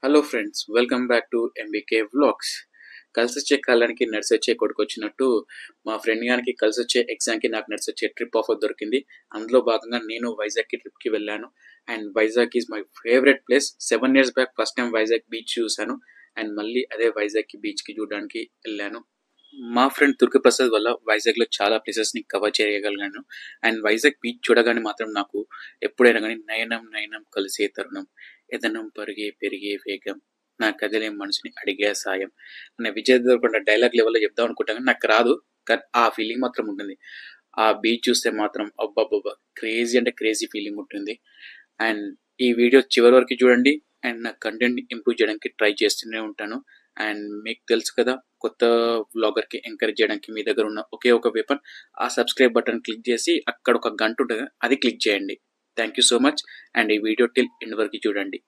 Hello friends, welcome back to MBK vlogs. కలిసొచ్చే కాలానికి నడిసొచ్చే కొడుకొచ్చినట్టు మా ఫ్రెండ్ గానికి కలిసొచ్చే ఎగ్జామ్కి నాకు నడిసొచ్చే ట్రిప్ ఆఫర్ దొరికింది. అందులో భాగంగా నేను వైజాగ్కి ట్రిప్కి వెళ్ళాను. And Vizag is my favourite place. 7 years back first time Vizag beach చూశాను. అండ్ మళ్ళీ అదే వైజాగ్కి బీచ్కి చూడడానికి వెళ్ళాను. మా ఫ్రెండ్ దుర్గప్రసాద్ వల్ల వైజాగ్లో చాలా ప్లేసెస్ని కవర్ చేయగలిగాను. అండ్ వైజాగ్ బీచ్ చూడగానే మాత్రం నాకు ఎప్పుడైనా కానీ నయనం నయనం కలిసే తరుణం, ఎదనం పెరిగే పెరిగే వేగం, నా కదిలే మనసుని అడిగే సాయం అనే విజయ్ దేవరకొండ డైలాగ్ లెవెల్లో చెప్దాం అనుకుంటాను కానీ నాకు రాదు. కానీ ఆ ఫీలింగ్ మాత్రం ఉంటుంది. ఆ బీచ్ చూస్తే మాత్రం అబ్బబ్బబ్బా, క్రేజీ అంటే క్రేజీ ఫీలింగ్ ఉంటుంది. అండ్ ఈ వీడియో చివరి వరకు చూడండి. అండ్ నా కంటెంట్ని ఇంప్రూవ్ చేయడానికి ట్రై చేస్తూనే ఉంటాను. అండ్ మీకు తెలుసు కదా, కొత్త వ్లాగర్కి ఎంకరేజ్ చేయడానికి మీ దగ్గర ఉన్న ఒకే ఒక వెపన్, ఆ సబ్స్క్రైబ్ బటన్ క్లిక్ చేసి అక్కడ ఒక గంట ఉంటుంది, అది క్లిక్ చేయండి. Thank you so much. And ఈ వీడియో టిల్ ఎండ్ వరకు చూడండి.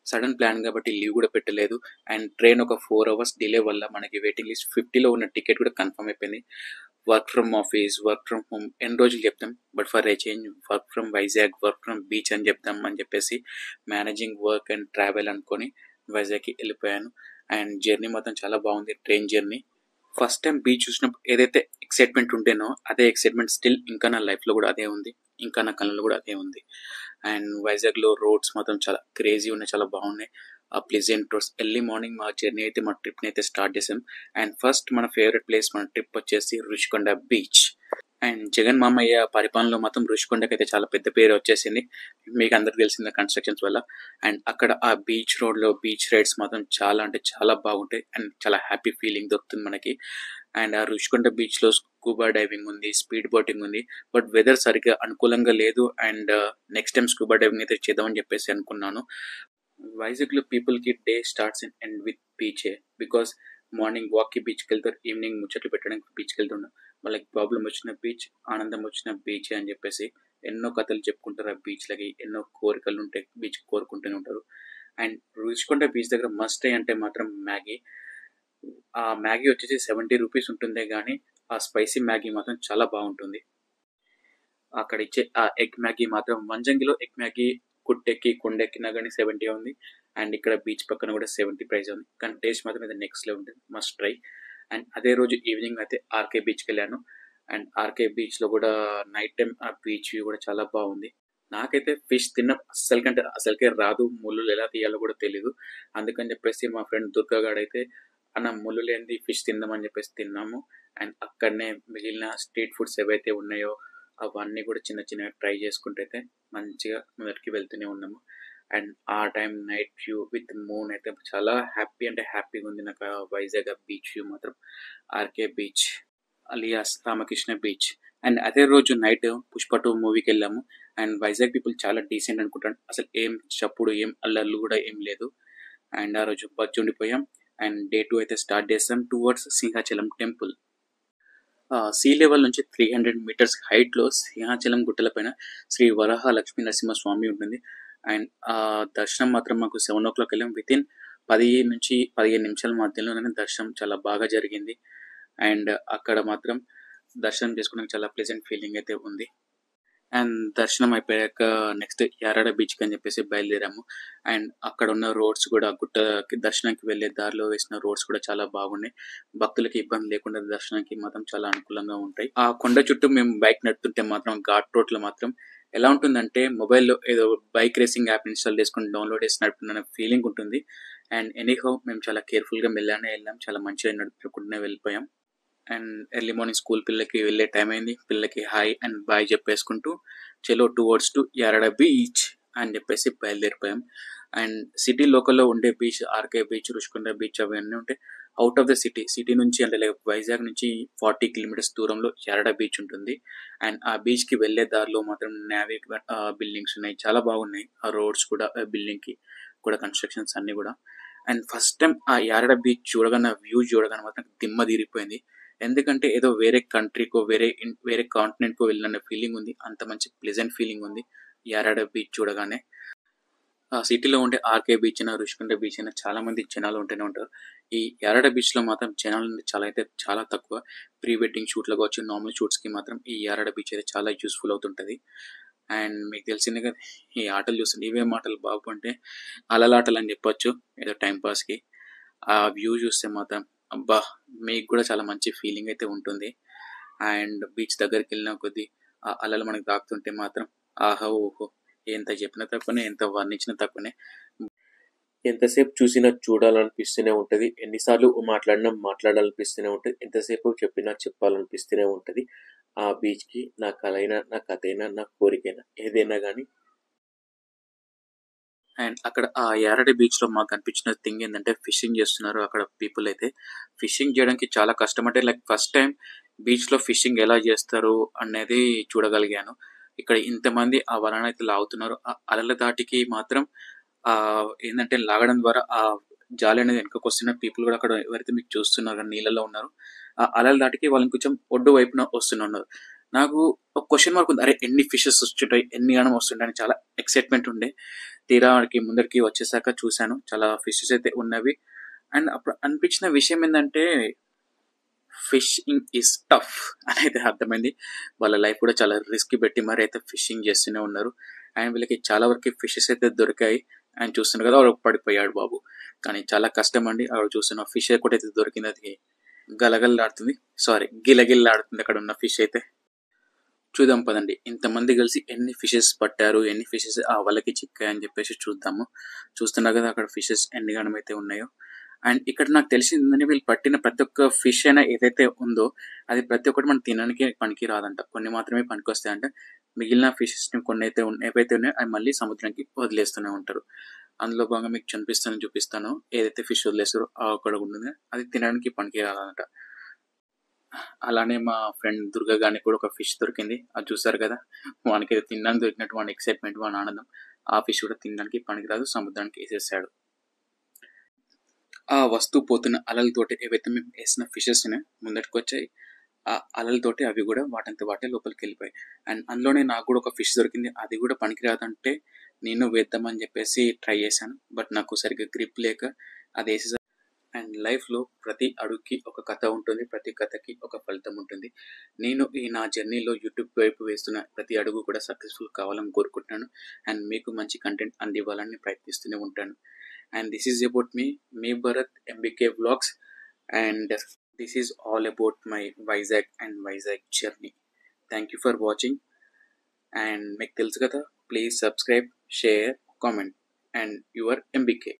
సడన్ ప్లాన్ కాబట్టి లీవ్ కూడా పెట్టలేదు. అండ్ ట్రైన్ ఒక 4 hours డిలే వల్ల మనకి వెయిటింగ్ లిస్ట్ 50లో ఉన్న టికెట్ కూడా కన్ఫర్మ్ అయిపోయింది. Work from office, work from home ఎన్ని రోజులు చెప్తాం, but for a change work from Vizag, work from beach అని చెప్తాం అని చెప్పేసి మేనేజింగ్ వర్క్ అండ్ ట్రావెల్ అనుకొని వైజాగ్కి వెళ్ళిపోయాను. అండ్ జర్నీ మాత్రం చాలా బాగుంది, train journey. First time beach చూసినప్పుడు ఏదైతే ఎక్సైట్మెంట్ ఉంటేనో అదే ఎక్సైట్మెంట్ స్టిల్ ఇంకా నా లైఫ్లో కూడా అదే ఉంది, ఇంకా నా కళ్ళలో కూడా అదే ఉంది. అండ్ వైజాగ్లో రోడ్స్ మాత్రం చాలా క్రేజీ ఉన్నాయి, చాలా బాగున్నాయి. ఆ ప్లెజెంట్ రోడ్స్. ఎర్లీ మార్నింగ్ మా జర్నీ అయితే, మా ట్రిప్ని అయితే స్టార్ట్ చేసాం. అండ్ ఫస్ట్ మన ఫేవరెట్ ప్లేస్, మన ట్రిప్ వచ్చేసి రుషికొండ బీచ్. అండ్ జగన్ మామయ్య పరిపాలనలో మాత్రం రుషికొండకి అయితే చాలా పెద్ద పేరు వచ్చేసింది, మీకు అందరికి తెలిసింది కన్స్ట్రక్షన్స్ వల్ల. అండ్ అక్కడ ఆ బీచ్ రోడ్లో బీచ్ రైడ్స్ మాత్రం చాలా అంటే చాలా బాగుంటాయి. అండ్ చాలా హ్యాపీ ఫీలింగ్ దొరుకుతుంది మనకి. అండ్ ఆ రుషికొండ బీచ్లో స్కూబా డైవింగ్ ఉంది, స్పీడ్ బోటింగ్ ఉంది. బట్ వెదర్ సరిగ్గా అనుకూలంగా లేదు. And next time scuba diving అయితే చేద్దామని చెప్పేసి అనుకున్నాను. వైజాగ్లో పీపుల్కి day starts and end with బీచే. బికాస్ మార్నింగ్ వాక్కి బీచ్కి వెళ్తారు, ఈవినింగ్ ముచ్చట్లు పెట్టడానికి బీచ్కి వెళ్తుంటారు. వాళ్ళకి ప్రాబ్లం వచ్చిన బీచ్, ఆనందం వచ్చిన బీచే అని చెప్పేసి ఎన్నో కథలు చెప్పుకుంటారు. ఆ బీచ్లకి ఎన్నో కోరికలు ఉంటాయి, బీచ్ కోరుకుంటూనే ఉంటారు. అండ్ రుషికొండ బీచ్ దగ్గర మస్ట్ అంటే మాత్రం మ్యాగీ. ఆ మ్యాగీ వచ్చేసి 70 రూపీస్ ఉంటుందే కానీ ఆ స్పైసీ మ్యాగీ మాత్రం చాలా బాగుంటుంది. అక్కడ ఇచ్చే ఆ ఎగ్ మ్యాగీ మాత్రం, వంజంగిలో ఎగ్ మ్యాగీ కుట్టెక్కి కొండెక్కినా కానీ 70 ఉంది. అండ్ ఇక్కడ బీచ్ పక్కన కూడా 70 ప్రైస్ ఉంది. కానీ టేస్ట్ మాత్రం ఇది నెక్స్ట్ లెవెల్ ఉంటుంది, మస్ట్ ట్రై. అండ్ అదే రోజు ఈవినింగ్ అయితే ఆర్కే బీచ్కి వెళ్ళాను. అండ్ ఆర్కే బీచ్లో కూడా నైట్ టైం ఆ బీచ్ వ్యూ కూడా చాలా బాగుంది. నాకైతే ఫిష్ తిన్న అసలుకే రాదు, ముళ్ళు ఎలా తీయాలో కూడా తెలీదు. అందుకని చెప్పేసి మా ఫ్రెండ్ దుర్గాగాడు అయితే, అన్న ముళ్ళు లేనిది ఫిష్ తిందామని చెప్పేసి తిన్నాము. అండ్ అక్కడనే మిగిలిన స్ట్రీట్ ఫుడ్స్ ఏవైతే ఉన్నాయో అవన్నీ కూడా చిన్న చిన్నగా ట్రై చేసుకుంటూ అయితే మంచిగా మొదటికి వెళ్తూనే ఉన్నాము. అండ్ ఆ time night view with moon అయితే చాలా హ్యాపీ అంటే హ్యాపీగా ఉంది నాకు. వైజాగ్ బీచ్ వ్యూ మాత్రం, RK beach alias Ramakrishna beach. And అదే రోజు నైట్ పుష్ప 2 మూవీకి వెళ్ళాము. అండ్ వైజాగ్ పీపుల్ చాలా డీసెంట్ అనుకుంటాను, అసలు ఏం చప్పుడు ఏం అల్లర్లు కూడా ఏం లేదు. అండ్ ఆ రోజు బజ్జి ఉండిపోయాం. అండ్ డే 2 అయితే స్టార్ట్ చేస్తాం towards Simhachalam temple. Sea level నుంచి 300 meters హైట్లో సింహాచలం గుట్టలపైన శ్రీ వరాహ లక్ష్మీ నరసింహస్వామి ఉంటుంది. అండ్ ఆ దర్శనం మాత్రం మాకు 7 o'clock వెళ్ళాం. వితిన్ 10 నుంచి 15 నిమిషాల మధ్యలోనే దర్శనం చాలా బాగా జరిగింది. అండ్ అక్కడ మాత్రం దర్శనం చేసుకోవడానికి చాలా ప్లెజెంట్ ఫీలింగ్ అయితే ఉంది. అండ్ దర్శనం అయిపోయాక నెక్స్ట్ యారాడ బీచ్కి అని చెప్పేసి బయలుదేరాము. అండ్ అక్కడ ఉన్న రోడ్స్ కూడా, గుట్టకి దర్శనానికి వెళ్ళే దారిలో వేసిన రోడ్స్ కూడా చాలా బాగున్నాయి. భక్తులకి ఇబ్బంది లేకుండా దర్శనానికి మాత్రం చాలా అనుకూలంగా ఉంటాయి. ఆ కొండ చుట్టూ మేము బైక్ నడుపుతుంటే మాత్రం ఘాట్ రోడ్లో మాత్రం ఎలా ఉంటుందంటే, మొబైల్లో ఏదో బైక్ రేసింగ్ యాప్ ఇన్స్టాల్ చేసుకుని డౌన్లోడ్ చేసి నడుపుతున్న ఫీలింగ్ ఉంటుంది. అండ్ ఎనీహౌ మేము చాలా కేర్ఫుల్గా మెల్లనే వెళ్ళాం, చాలా మంచిగా నడుపుకుంటూనే వెళ్ళిపోయాం. అండ్ ఎర్లీ మార్నింగ్ స్కూల్ పిల్లలకి వెళ్ళే టైం అయింది. పిల్లలకి హాయ్ అండ్ బాయ్ చెప్పేసుకుంటూ చలో టువర్డ్స్ టు యారాడ బీచ్ అని చెప్పేసి బయలుదేరిపోయాం. అండ్ సిటీ లోకల్లో ఉండే beach, RK beach, Rushikonda beach అవన్నీ ఉంటాయి. అవుట్ ఆఫ్ ద సిటీ నుంచి అంటే లైక్ వైజాగ్ నుంచి 40 kilometers దూరంలో యారాడ బీచ్ ఉంటుంది. అండ్ ఆ బీచ్కి వెళ్ళే దారిలో మాత్రం నేవీ బిల్డింగ్స్ ఉన్నాయి, చాలా బాగున్నాయి. ఆ రోడ్స్ కూడా, బిల్డింగ్కి కూడా కన్స్ట్రక్షన్స్ అన్నీ కూడా. అండ్ ఫస్ట్ టైం ఆ యారాడ బీచ్ చూడగానే, వ్యూ చూడగానే మాత్రం దిమ్మ తీరిపోయింది. ఎందుకంటే ఏదో వేరే కంట్రీకో వేరే కాంటినెంట్కో వెళ్ళిన ఫీలింగ్ ఉంది. అంత మంచి ప్లెజెంట్ ఫీలింగ్ ఉంది యారాడ బీచ్ చూడగానే. ఆ సిటీలో ఉండే ఆర్కే బీచ్ అయినా, రుషికొండ బీచ్ అయినా చాలా మంది జనాలు ఉంటూనే ఉంటారు. ఈ యారాడ బీచ్లో మాత్రం జనాలు చాలా తక్కువ. ప్రీ వెడ్డింగ్ షూట్లు కావచ్చు, నార్మల్ షూట్స్కి మాత్రం ఈ యారాడ బీచ్ అయితే చాలా యూస్ఫుల్ అవుతుంటుంది. అండ్ మీకు తెలిసిందే కదా ఈ ఆటలు చూస్తుంటే ఇవేం ఆటలు బాబు అంటే అలలాటలు అని చెప్పొచ్చు ఏదో టైం పాస్కి. ఆ వ్యూ చూస్తే మాత్రం అబ్బా! మీకు కూడా చాలా మంచి ఫీలింగ్ అయితే ఉంటుంది. అండ్ బీచ్ దగ్గరికి వెళ్ళిన కొద్దీ ఆ అలలు మనకు తాకుతుంటే మాత్రం ఆహా! ఓహో! ఎంత చెప్పినా తక్కువనే, ఎంత వర్ణించినా తక్కువనే. ఎంతసేపు చూసినా చూడాలనిపిస్తూనే ఉంటది. ఎన్నిసార్లు మాట్లాడినా మాట్లాడాలనిపిస్తూనే ఉంటది. ఎంతసేపు చెప్పినా చెప్పాలనిపిస్తూనే ఉంటది. ఆ బీచ్‌కి నా కలైనా, నా కథైనా, నా కోరికైనా ఏదైనా గానీ అండ్ అక్కడ ఆ యారాడి బీచ్‌లో మాకు అనిపించిన థింగ్ ఏందంటే ఫిషింగ్ చేస్తున్నారు అక్కడ పీపుల్ అయితే. ఫిషింగ్ చేయడానికి చాలా కష్టం. అంటే లైక్ ఫస్ట్ టైమ్ బీచ్‌లో ఫిషింగ్ ఎలా చేస్తారు అనేది చూడగలిగాను. ఇక్కడ ఇంతమంది ఆ వలనైతే లాగుతున్నారు. ఆ అలల ధాటికి మాత్రం ఏందంటే లాగడం ద్వారా ఆ జాలి అనేది వెనకకొస్తున్న పీపుల్ కూడా అక్కడ ఎవరైతే మీకు చూస్తున్నారో నీళ్ళలో ఉన్నారు. ఆ అలల ధాటికి వాళ్ళు ఇంకొంచెం ఒడ్డు వైపున వస్తున్నారు. నాకు ఒక క్వెషన్ మార్క్ ఉంది. అరే! ఎన్ని ఫిషెస్ వస్తుంటాయి, ఎన్ని గనం వస్తుంటాయి అని చాలా ఎక్సైట్‌మెంట్ ఉండే. తీరా ఆడికి ముందరికి వచ్చేసాక చూశాను. చాలా ఫిషెస్ అయితే ఉన్నవి. అండ్ అప్పుడు అనిపించిన విషయం ఏందంటే ఫిషింగ్ ఈజ్ టఫ్ అనైతే అర్థమైంది. వాళ్ళ లైఫ్ కూడా చాలా రిస్క్ పెట్టి మరి అయితే ఫిషింగ్ చేస్తూనే ఉన్నారు. అండ్ వీళ్ళకి చాలా వరకు ఫిషెస్ అయితే దొరికాయి. ఆయన చూస్తున్నారు కదా! వాడు పడిపోయాడు బాబు. కానీ చాలా కష్టం అండి. ఆడ చూస్తున్న ఫిష్ ఒకటైతే దొరికింది అది గలగలలాడుతుంది. సారీ గిలగిల్లాడుతుంది అక్కడ ఉన్న ఫిష్ అయితే. చూద్దాం పదండి. ఇంతమంది కలిసి ఎన్ని ఫిషెస్ పట్టారు, ఎన్ని ఫిషెస్ ఆ వలకి చిక్కాయని చెప్పేసి చూద్దాము. చూస్తున్నారు కదా అక్కడ ఫిషెస్ ఎన్ని గణమైతే ఉన్నాయో. అండ్ ఇక్కడ నాకు తెలిసిందని వీళ్ళు పట్టిన ప్రతి ఒక్క ఫిష్ అయినా ఏదైతే ఉందో అది ప్రతి ఒక్కటి మనం తినడానికి పనికి రాదంట. కొన్ని మాత్రమే పనికొస్తాయంట. మిగిలిన ఫిషెస్‌ని కొన్నైతే ఏవైతే ఉన్నాయో అవి మళ్ళీ సముద్రానికి వదిలేస్తూనే ఉంటారు. అందులో భాగంగా మీకు చూపిస్తాను. ఏదైతే ఫిష్ వదిలేస్తారో అక్కడ ఉంటుంది. అది తినడానికి పనికి రాదంట. అలానే మా ఫ్రెండ్ దుర్గ గానికి కూడా ఒక ఫిష్ దొరికింది. అది చూసారు కదా! వానికేదో తినడానికి దొరికినట్టు వాని ఎక్సైట్‌మెంట్, వాని ఆనందం. ఆ ఫిష్ కూడా తినడానికి పనికిరాదు. సముద్రానికి ఏసేసాడు. ఆ వస్తూ పోతున్న అలలతోటి ఏవైతే మేము ఏసిన ఫిషెస్‌ని ముందటికొచ్చాయి. ఆ అలలతోటి అవి కూడా వాటంతట వాటే లోపలికెళ్ళిపోయాయి. అండ్ అందులోనే నాకు కూడా ఒక ఫిష్ దొరికింది. అది కూడా పనికిరాదంటే నేను వేద్దామని చెప్పేసి ట్రై చేశాను. బట్ నాకు సరిగ్గా గ్రిప్ లేక అది ఏసేసరికి అండ్ లైఫ్‌లో ప్రతి అడుగుకి ఒక కథ ఉంటుంది. ప్రతి కథకి ఒక ఫలితం ఉంటుంది. నేను ఈ నా జర్నీలో యూట్యూబ్ వైపు వేస్తున్న ప్రతి అడుగు కూడా సక్సెస్‌ఫుల్ కావాలని కోరుకుంటున్నాను. అండ్ మీకు మంచి కంటెంట్ అందివ్వాలని ప్రయత్నిస్తూనే ఉంటాను. And this is about me Bharat MBK vlogs. And this is all about my Vizag and Vizag journey. Thank you for watching. And మీకు తెలుసు కదా! Please subscribe, share, comment. And your MBK.